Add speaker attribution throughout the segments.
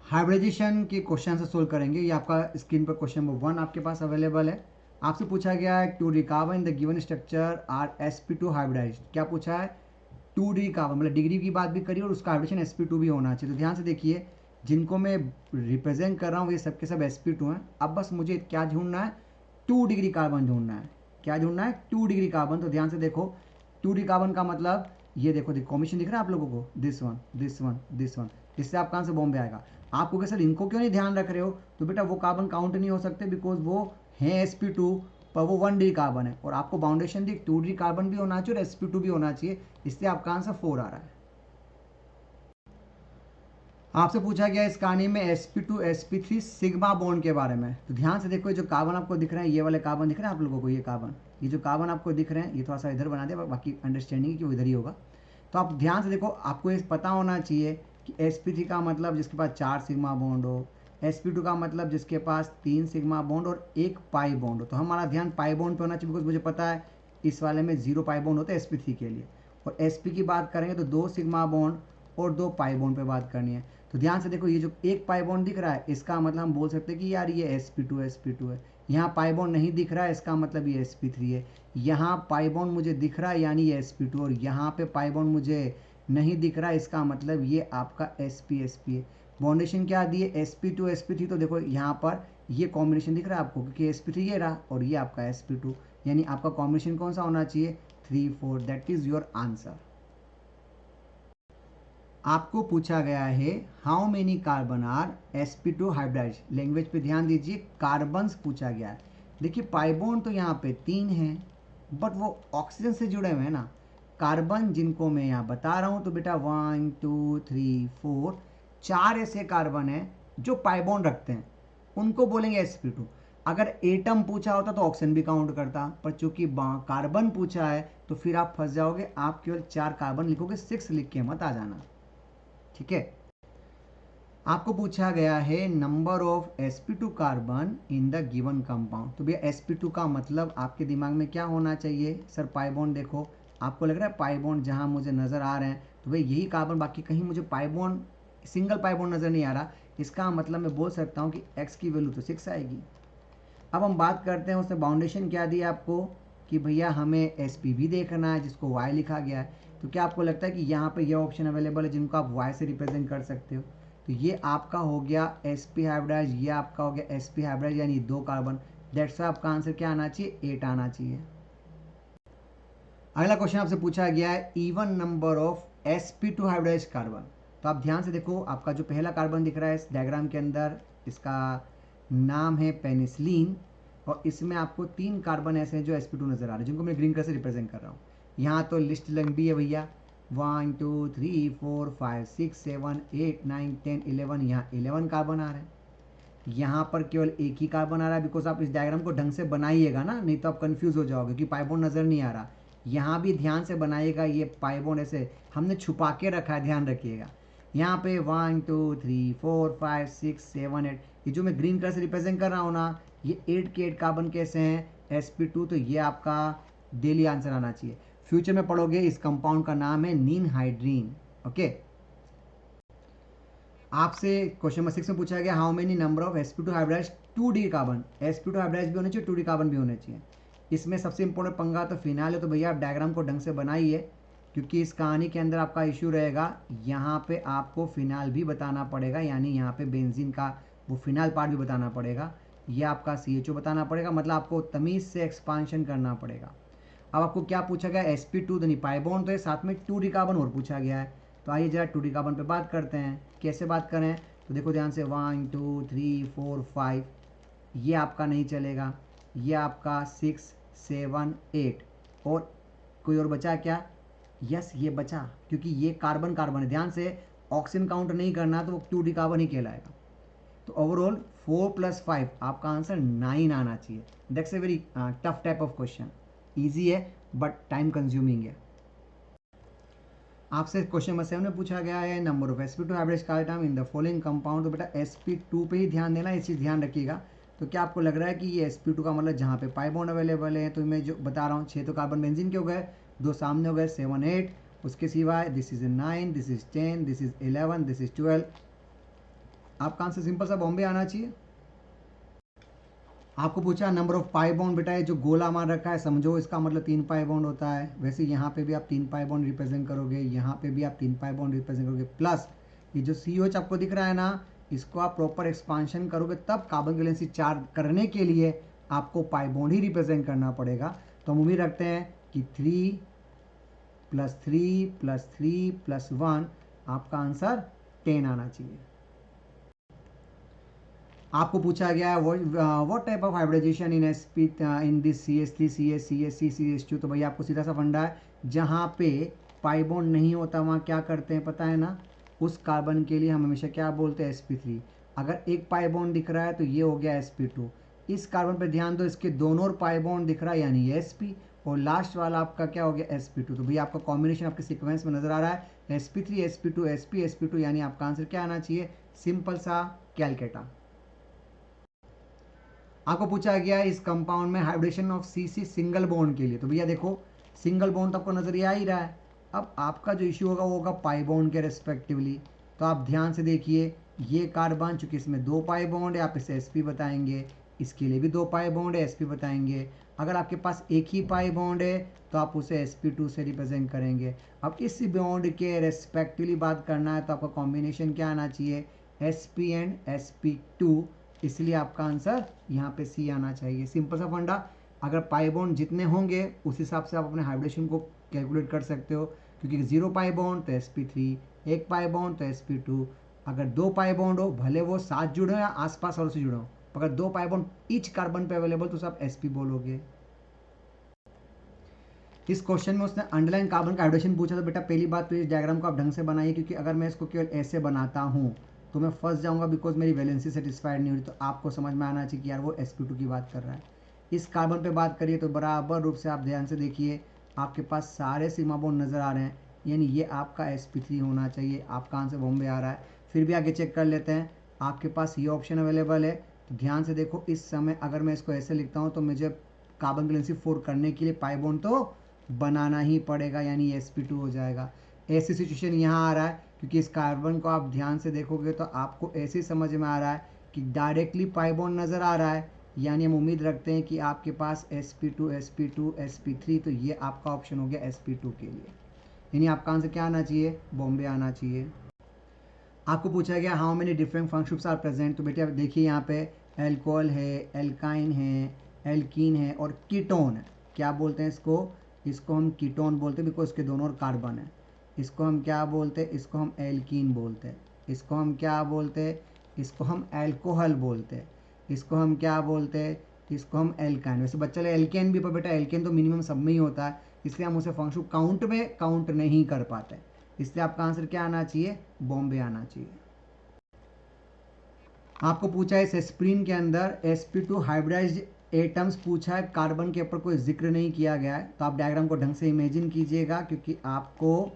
Speaker 1: Hybridisation के question से solve करेंगे। ये आपका स्क्रीन पर क्वेश्चन नंबर 1 आपके पास अवेलेबल है। आपसे पूछा गया है 2D carbon in the given structure are sp2 hybridized. क्या पूछा है? 2D कार्बन, मतलब डिग्री की बात भी करिए और उसका हाइब्रिडेशन sp2 भी होना चाहिए। तो ध्यान से देखिए, जिनको मैं रिप्रेजेंट कर रहा हूँ ये सबके सब sp2 हैं। अब बस मुझे क्या ढूंढना है? 2 डिग्री कार्बन ढूंढना है। क्या ढूंढना है? 2 डिग्री कार्बन। तो ध्यान से देखो, 2D कार्बन का मतलब ये देखो, कॉम्बिनेशन दिख रहा है आप लोगों को, this one this one this one. इससे आपका आंसर बॉम्बे आएगा। आपको कि सर इनको क्यों नहीं ध्यान रख रहे हो? तो बेटा वो कार्बन काउंट नहीं हो सकते, बिकॉज वो हैं sp2, पर वो 1D कार्बन है और आपको बाउंडेशन दी 2D कार्बन भी होना चाहिए और sp2 भी होना चाहिए। इससे आपका आंसर 4 आ रहा है। आपसे पूछा गया इस कहानी में sp2 sp3 सिग्मा बॉन्ड के बारे में। तो ध्यान से देखो, ये जो कार्बन आपको दिख रहे हैं, ये वाले कार्बन दिख रहे हैं आप लोगों को, ये जो कार्बन आपको दिख रहे हैं, ये थोड़ा सा इधर बना दिया, बाकी अंडरस्टैंडिंग कि वो इधर ही होगा। तो आप ध्यान से देखो, आपको ये पता होना चाहिए कि sp3 का मतलब जिसके पास 4 सिग्मा बॉन्ड हो, sp2 का मतलब जिसके पास 3 सिग्मा बॉन्ड और 1 पाई बॉन्ड हो। तो हमारा ध्यान पाई बॉन्ड पे होना चाहिए, बिकॉज मुझे पता है इस वाले में 0 पाई बॉन्ड होता है sp3 के लिए। और sp की बात करेंगे तो 2 सिग्मा बॉन्ड और 2 पाई बॉन्ड पे बात करनी है। तो ध्यान से देखो, ये जो 1 पाई बॉन्ड दिख रहा है, इसका मतलब हम बोल सकते हैं कि यार ये sp2 है। यहाँ पाई बॉन्ड नहीं दिख रहा है, इसका मतलब ये sp3 है। यहाँ पाई बॉन्ड मुझे दिख रहा है, यानी ये sp2, और यहाँ पे पाई बॉन्ड मुझे नहीं दिख रहा है, इसका मतलब ये आपका sp है। बॉन्डेशन क्या दी है? sp2 sp3। तो देखो यहाँ पर ये कॉम्बिनेशन दिख रहा है आपको, क्योंकि sp3 ये रहा और ये आपका sp2, यानी आपका कॉम्बिनेशन कौन सा होना चाहिए? 3 4। That is your answer. आपको पूछा गया है how many carbon are sp2 hybridize. Language पे ध्यान दीजिए, कार्बन्स पूछा गया है। देखिए पाई बॉन्ड तो यहाँ पे 3 हैं, बट वो ऑक्सीजन से जुड़े हुए हैं ना। कार्बन जिनको मैं यहाँ बता रहा हूँ, तो बेटा 1 2 3 4 4 ऐसे कार्बन हैं जो पाई बॉन्ड रखते हैं, उनको बोलेंगे sp2। अगर एटम पूछा होता तो ऑक्सीजन भी काउंट करता, पर चूंकि कार्बन पूछा है तो फिर आप फंस जाओगे। आप केवल 4 कार्बन लिखोगे, 6 लिख के मत आ जाना, ठीक है। आपको पूछा गया है number of sp2 carbon in the given compound. तो भैया sp2 का मतलब आपके दिमाग में क्या होना चाहिए? सर पाई बॉन्ड देखो, आपको लग रहा है पाई बॉन्ड जहां मुझे नजर आ रहे हैं तो भाई यही कार्बन, बाकी कहीं मुझे pi bond single pi bond नजर नहीं आ रहा। इसका मतलब मैं बोल सकता हूँ कि x की वैल्यू तो 6 आएगी। अब हम बात करते हैं उसने बाउंडेशन क्या दी आपको, कि भैया हमें sp भी देखना है जिसको y लिखा गया है। तो क्या आपको लगता है कि यहाँ पे ये ऑप्शन अवेलेबल है जिनको आप y से रिप्रेजेंट कर सकते हो? तो ये आपका हो गया sp हाइब्रिडाइज, ये आपका हो गया sp हाइब्रिडाइज, यानी 2 कार्बन। दैट्स आपका आंसर क्या आना चाहिए? 8 आना चाहिए। अगला क्वेश्चन आपसे पूछा गया है even number of sp2 hybridize carbon. तो आप ध्यान से देखो, आपका जो पहला कार्बन दिख रहा है इस डायग्राम के अंदर, इसका नाम है पेनिसिलिन, और इसमें आपको 3 कार्बन ऐसे हैं जो sp2 नजर आ रहे हैं, जिनको मैं ग्रीन कलर से रिप्रेजेंट कर रहा हूँ। यहाँ तो लिस्ट लंबी है भैया, 1 2 3 4 5 6 7 8 9 10 11, यहाँ 11 कार्बन आ रहे हैं। यहाँ पर केवल एक ही कार्बन आ रहा है, बिकॉज आप इस डायग्राम को ढंग से बनाइएगा ना, नहीं तो आप कंफ्यूज हो जाओगे कि पाई बॉन्ड नजर नहीं आ रहा। यहाँ भी ध्यान से बनाइएगा, ये पाई बॉन्ड ऐसे हमने छुपा के रखा है, ध्यान रखिएगा। यहाँ पे 1 2 3 4 5 6 7 8, ये जो मैं ग्रीन कलर से रिप्रेजेंट कर रहा हूँ ना, ये 8 के 8 कार्बन कैसे हैं? sp2। तो ये आपका डेली आंसर आना चाहिए। फ्यूचर में पढ़ोगे, इस कंपाउंड का नाम है निनहाइड्रीन। ओके। आपसे क्वेश्चन नंबर 6 में पूछा गया how many number of sp2 hybridize 2D carbon. sp2 hybridize भी होने चाहिए, 2D कार्बन भी होने चाहिए। इसमें सबसे इंपॉर्टेंट पंगा तो फिनाल है। तो भैया आप डायग्राम को ढंग से बनाइए, क्योंकि इस कहानी के अंदर आपका इशू रहेगा, यहाँ पे आपको फिनाल भी बताना पड़ेगा, यानी यहाँ पे बेंजीन का वो फिनाल पार्ट भी बताना पड़ेगा। ये आपका CHO बताना पड़ेगा, मतलब आपको तमीज़ से एक्सपांशन करना पड़ेगा। अब आपको क्या पूछा गया? sp2 तो नहीं, पाई बॉन्ड तो है, साथ में 2D कार्बन और पूछा गया है। तो आइए जरा 2D कार्बन पे बात करते हैं। कैसे बात करें? तो देखो ध्यान से, 1 2 3 4 5, ये आपका नहीं चलेगा, ये आपका 6 7 8, और कोई और बचा क्या? यस, ये बचा, क्योंकि ये कार्बन कार्बन है। ध्यान से, ऑक्सीजन काउंट नहीं करना तो वो 2D कार्बन ही कहलाएगा। तो ओवरऑल 4 + 5 आपका आंसर 9 आना चाहिए। That's a very tough type of question. Easy है बट टाइम कंज्यूमिंग है। आपसे क्वेश्चन नंबर 7 में पूछा गया है number of sp2 hybrid carbon in the following compound. तो बेटा sp2 पे ही ध्यान देना, इस चीज़ ध्यान रखिएगा। तो क्या आपको लग रहा है कि ये sp2 का मतलब जहाँ पे पाई बॉन्ड अवेलेबल है, तो मैं जो बता रहा हूँ 6 तो कार्बन बेंजीन के हो गए, 2 सामने हो गए 7 8, उसके सिवाय this is 9, this is 10, this is 11, this is 12, आपका आंसर सिंपल सा बॉम्बे आना चाहिए। आपको पूछा नंबर ऑफ पाई बॉन्ड, बेटा ये जो गोला मान रखा है समझो इसका मतलब 3 पाई बॉन्ड होता है। वैसे यहाँ पे भी आप 3 पाई बॉन्ड रिप्रेजेंट करोगे, यहाँ पे भी आप 3 पाई बॉन्ड रिप्रेजेंट करोगे, प्लस ये जो COH आपको दिख रहा है ना, इसको आप प्रॉपर एक्सपांशन करोगे तब कार्बन वैलेंसी चार्ज करने के लिए आपको पाई बॉन्ड ही रिप्रेजेंट करना पड़ेगा। तो हम उम्मीद रखते हैं कि 3 + 3 + 3 + 1 आपका आंसर 10 आना चाहिए। आपको पूछा गया है what type of hybridization in in this CH3 CS CSC CH2। तो भैया आपको सीधा सा फंडा है, जहाँ पे पाई बॉन्ड नहीं होता वहाँ क्या करते हैं पता है ना, उस कार्बन के लिए हम हमेशा क्या बोलते हैं sp3। अगर एक पाई बॉन्ड दिख रहा है तो ये हो गया sp2। इस कार्बन पर ध्यान दो, इसके दोनों पाई बॉन्ड दिख रहा है यानी ये sp, और लास्ट वाला आपका क्या हो गया sp2। तो भैया आपका कॉम्बिनेशन आपके सीक्वेंस में नजर आ रहा है sp3 sp2 sp sp2, यानी आपका आंसर क्या आना चाहिए, सिंपल सा कैलकेटा। आपको पूछा गया इस कंपाउंड में hybridization of CC single bond के लिए। तो भैया देखो सिंगल बॉन्ड तो आपको नजर आ ही रहा है। अब आपका जो इश्यू होगा वो होगा पाई बॉन्ड के रेस्पेक्टिवली। तो आप ध्यान से देखिए, ये कार्बन चूंकि इसमें 2 पाई बॉन्ड है आप इसे sp बताएंगे, इसके लिए भी 2 पाई बॉन्ड है sp बताएंगे। अगर आपके पास एक ही पाई बॉन्ड है तो आप उसे sp2 से रिप्रेजेंट करेंगे। अब इस बॉन्ड के रेस्पेक्टिवली बात करना है तो आपका कॉम्बिनेशन क्या आना चाहिए, sp एंड sp2, इसलिए आपका आंसर यहाँ पे C आना चाहिए। सिंपल सा फंडा, अगर पाई बॉन्ड जितने होंगे उस हिसाब से आप अपने हाइब्रिडेशन को कैलकुलेट कर सकते हो, क्योंकि 0 पाई बॉन्ड तो sp3, 1 पाई बॉन्ड तो sp2, अगर 2 पाई बॉन्ड हो भले वो साथ जुड़े हो या आसपास और से जुड़े हो, अगर 2 पाई बॉन्ड ईच कार्बन पे अवेलेबल तो सब sp बोलोगे। इस क्वेश्चन में उसने अंडरलाइन कार्बन का हाइड्रेशन पूछा। तो बेटा पहली बात तो इस डायग्राम को आप ढंग से बनाइए, क्योंकि अगर मैं इसको केवल ऐसे बनाता हूँ तो मैं फंस जाऊंगा, बिकॉज मेरी वैलेंसी सेटिस्फाइड नहीं हुई। तो आपको समझ में आना चाहिए कि यार वो sp2 की बात कर रहा है। इस कार्बन पे बात करिए तो बराबर रूप से आप ध्यान से देखिए, आपके पास सारे सीमा बॉन्ड नज़र आ रहे हैं, यानी ये आपका sp3 होना चाहिए। आपका आंसर बॉम्बे आ रहा है। फिर भी आगे चेक कर लेते हैं, आपके पास ये ऑप्शन अवेलेबल है। तो ध्यान से देखो, इस समय अगर मैं इसको ऐसे लिखता हूँ तो मुझे कार्बन वैलेंसी 4 करने के लिए पाई बॉन्ड तो बनाना ही पड़ेगा, यानी sp2 हो जाएगा। ऐसी सिचुएशन यहाँ आ रहा है क्योंकि इस कार्बन को आप ध्यान से देखोगे तो आपको ऐसे समझ में आ रहा है कि डायरेक्टली पाई बॉन्ड नज़र आ रहा है, यानी हम उम्मीद रखते हैं कि आपके पास sp2 sp2 sp3, तो ये आपका ऑप्शन हो गया sp2 के लिए, यानी आपका आंसर क्या आना चाहिए, बॉम्बे आना चाहिए। आपको पूछा गया how many different functions are present. तो बेटे आप देखिए यहाँ पे एल्कोहल है, एल्काइन है, एल्कीन है और कीटोन है। क्या बोलते हैं इसको, इसको हम कीटोन बोलते हैं बिकॉज इसके दोनों कार्बन है। इसको हम क्या बोलते हैं, इसको हम एल्कीन बोलते हैं। इसको हम क्या बोलते हैं, इसको हम एल्कोहल बोलते हैं। इसको हम क्या बोलते हैं, इसको हम एल्काइन। वैसे बच्चा एल्केन भी, पर बेटा एल्केन तो मिनिमम सब में ही होता है, इसलिए हम उसे फंक्शन काउंट में काउंट नहीं कर पाते, इसलिए आपका आंसर क्या आना चाहिए, बॉम्बे आना चाहिए। आपको पूछा है इस एस्प्रीन के अंदर sp2 हाइब्रिडाइज्ड एटम्स पूछा है, कार्बन के ऊपर कोई जिक्र नहीं किया गया है। तो आप डायग्राम को ढंग से इमेजिन कीजिएगा, क्योंकि आपको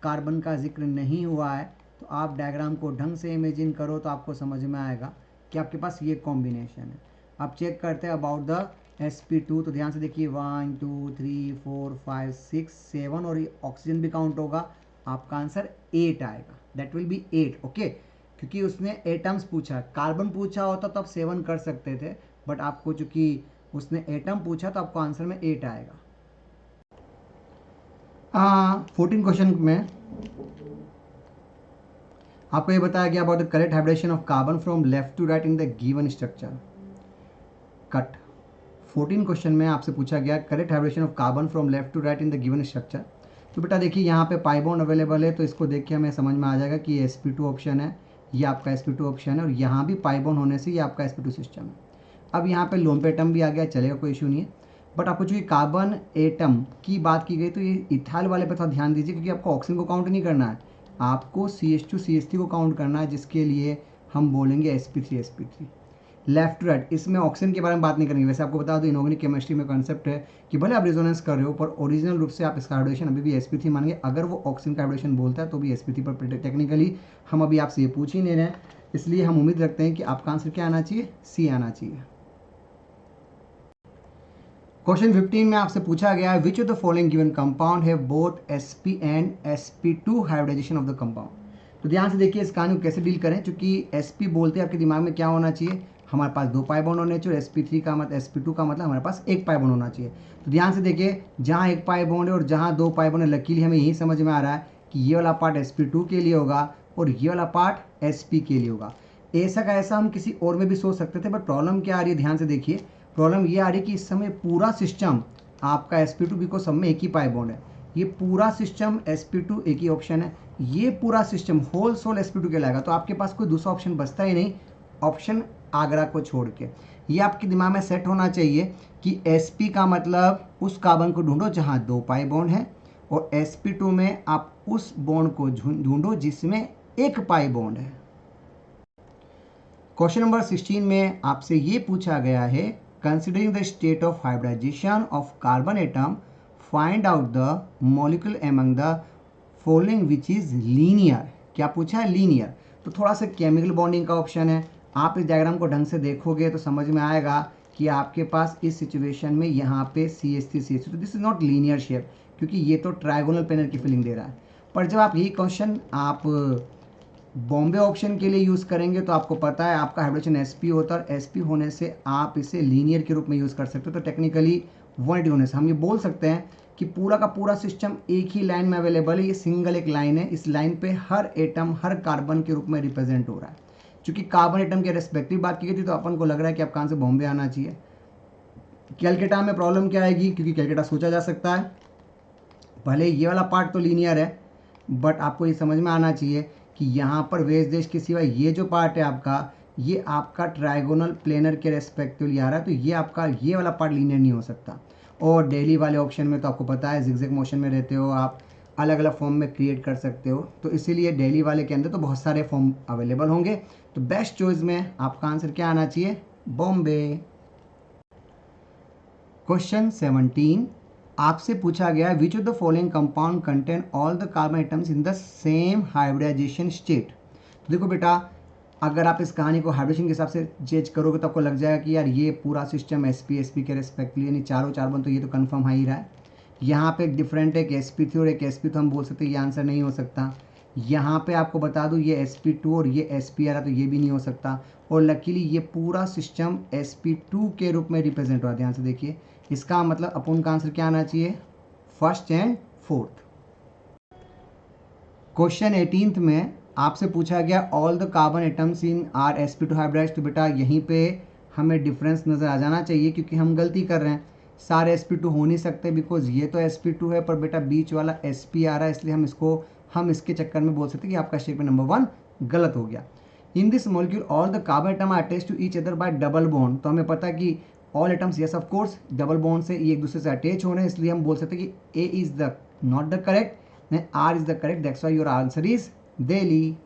Speaker 1: कार्बन का जिक्र नहीं हुआ है। तो आप डायग्राम को ढंग से इमेजिन करो तो आपको समझ में आएगा कि आपके पास ये कॉम्बिनेशन है। आप चेक करते हैं अबाउट द sp2। तो ध्यान से देखिए 1 2 3 4 5 6 7, और ये ऑक्सीजन भी काउंट होगा। आपका आंसर 8 आएगा, दैट विल बी 8, ओके। क्योंकि उसने एटम्स पूछा, कार्बन पूछा होता तो आप 7 कर सकते थे, बट आपको चूंकि उसने एटम पूछा तो आपको आंसर में 8 आएगा। 14 क्वेश्चन में आपको ये बताया गया about the correct hybridization of carbon from left to right in the given structure. कट 14 क्वेश्चन में आपसे पूछा गया correct hybridization of carbon from left to right in the given structure. तो बेटा देखिए यहाँ पे पाई बॉन्ड अवेलेबल है, तो इसको देख के हमें समझ में आ जाएगा कि ये sp2 ऑप्शन है, ये आपका sp2 ऑप्शन है, और यहाँ भी पाई बॉन्ड होने से ये आपका sp2 सिस्टम है। अब यहाँ पे लोन पे एटम भी आ गया, चलेगा, कोई इशू नहीं है। बट आपको चूँकि कार्बन एटम की बात की गई तो ये इथाइल वाले पे थोड़ा ध्यान दीजिए, क्योंकि आपको ऑक्सीजन को काउंट नहीं करना है, आपको CH2 CH3 को काउंट करना है, जिसके लिए हम बोलेंगे sp3 sp3। Left to right, इसमें ऑक्सीजन के बारे में बात नहीं करेंगे। वैसे आपको बता दो इनऑर्गेनिक केमिस्ट्री में कॉन्सेप्ट है कि भले आप रेजोनेंस कर रहे हो, पर ओरिजिनल रूप से आप इसका हाइब्रिडेशन अभी भी sp3 मानेंगे। अगर वो ऑक्सीजन का हाइब्रिडेशन बोलता है तो भी sp3 पर टेक्निकली हम अभी आपसे ये पूछ ही नहीं रहे हैं, इसलिए हम उम्मीद रखते हैं कि आपका आंसर क्या आना चाहिए, सी आना चाहिए। क्वेश्चन 15 में आपसे पूछा गया है which of the following given compound have both sp and sp2 hybridization of the compound. तो ध्यान से देखिए इस कहानी को कैसे डील करें। चूंकि sp बोलते हैं आपके दिमाग में क्या होना चाहिए, हमारे पास 2 पाई बॉन्ड होने चाहिए, और sp3 का मतलब sp2 का मतलब हमारे पास 1 पाई बॉन्ड होना चाहिए। तो ध्यान से देखिए जहाँ 1 पाई बॉन्ड है और जहाँ 2 पाई बॉन्ड है, लकीली हमें यही समझ में आ रहा है कि ये वाला पार्ट sp2 के लिए होगा और ये वाला पार्ट sp के लिए होगा। ऐसा का ऐसा हम किसी और में भी सोच सकते थे, बट प्रॉब्लम क्या आ रही है, ध्यान से देखिए प्रॉब्लम ये आ रही है कि इस समय पूरा सिस्टम आपका sp2 बिकॉज सब में एक ही पाई बॉन्ड है, ये पूरा सिस्टम sp2 एक ही ऑप्शन है, ये पूरा सिस्टम होल सोल sp2 कहलाएगा। तो आपके पास कोई दूसरा ऑप्शन बचता ही नहीं ऑप्शन आगरा को छोड़ के। ये आपके दिमाग में सेट होना चाहिए कि sp का मतलब उस कार्बन को ढूंढो जहां 2 पाई बॉन्ड है, और sp2 में आप उस बॉन्ड को ढूंढो जिसमें 1 पाई बॉन्ड है। क्वेश्चन नंबर 16 में आपसे ये पूछा गया है, considering the state of hybridization of carbon atom find out the molecule among the following which is linear. क्या पूछा है, लीनियर। तो थोड़ा सा केमिकल बॉन्डिंग का ऑप्शन है। आप इस डायग्राम को ढंग से देखोगे तो समझ में आएगा कि आपके पास इस सिचुएशन में यहाँ पे CH3 CH2, तो this is not linear shape, क्योंकि ये तो ट्रायगोनल प्लेनर की फीलिंग दे रहा है। पर जब आप यही क्वेश्चन आप बॉम्बे ऑप्शन के लिए यूज़ करेंगे तो आपको पता है आपका हाइब्रिडेशन sp होता है, और sp होने से आप इसे लीनियर के रूप में यूज़ कर सकते हो। तो टेक्निकली 180 होने से हम ये बोल सकते हैं कि पूरा का पूरा सिस्टम एक ही लाइन में अवेलेबल है। ये सिंगल एक लाइन है, इस लाइन पे हर एटम हर कार्बन के रूप में रिप्रेजेंट हो रहा है। चूंकि कार्बन एटम के रेस्पेक्टिव बात की गई थी तो अपन को लग रहा है कि आप कहाँ से बॉम्बे आना चाहिए। कैलकाटा में प्रॉब्लम क्या आएगी, क्योंकि कैलकाटा सोचा जा सकता है, भले ये वाला पार्ट तो लीनियर है, बट आपको ये समझ में आना चाहिए कि यहाँ पर वेस्ट देश के सिवा ये जो पार्ट है आपका, ये आपका ट्रायगोनल प्लेनर के रेस्पेक्टिवली आ रहा है, तो ये आपका ये वाला पार्ट लीनियर नहीं हो सकता। और डेली वाले ऑप्शन में तो आपको पता है जिगजैग मोशन में रहते हो आप, अलग अलग फॉर्म में क्रिएट कर सकते हो, तो इसीलिए डेली वाले के अंदर तो बहुत सारे फॉर्म अवेलेबल होंगे। तो बेस्ट चॉइस में आपका आंसर क्या आना चाहिए, बॉम्बे। क्वेश्चन 17 आपसे पूछा गया, which of the following compound contain all the carbon atoms in the same hybridization state. तो देखो बेटा, अगर आप इस कहानी को हाइब्रिडेशन के हिसाब से जज करोगे तो आपको लग जाएगा कि यार ये पूरा सिस्टम sp के रेस्पेक्टली, यानी चारों कार्बन, तो ये तो कंफर्म आ ही रहा है। यहाँ पे एक डिफरेंट एक sp3 और एक sp, तो हम बोल सकते हैं ये आंसर नहीं हो सकता। यहाँ पे आपको बता दूँ ये sp2 और ये sp आ रहा, तो ये भी नहीं हो सकता। और लकीली ये पूरा सिस्टम sp2 के रूप में रिप्रेजेंट हो रहा है। ध्यान से देखिए, इसका मतलब अपन का आंसर क्या आना चाहिए, फर्स्ट एंड फोर्थ। क्वेश्चन 18 में आपसे पूछा गया, all the carbon atoms in are sp2 hybridize. तो बेटा यहीं पे हमें डिफरेंस नज़र आ जाना चाहिए, क्योंकि हम गलती कर रहे हैं, सारे sp2 हो नहीं सकते, बिकॉज ये तो sp2 है, पर बेटा बीच वाला sp आ रहा है, इसलिए हम इसके चक्कर में बोल सकते हैं कि आपका स्टेटमेंट नंबर 1 गलत हो गया। In this molecule all the carbon atom are attached to each other by double bond. तो हमें पता है कि all atoms, yes of course, double bond से ये एक दूसरे से अटैच हो रहे हैं, इसलिए हम बोल सकते हैं कि A is the not the correct, R is the correct, that's why your answer is Delhi.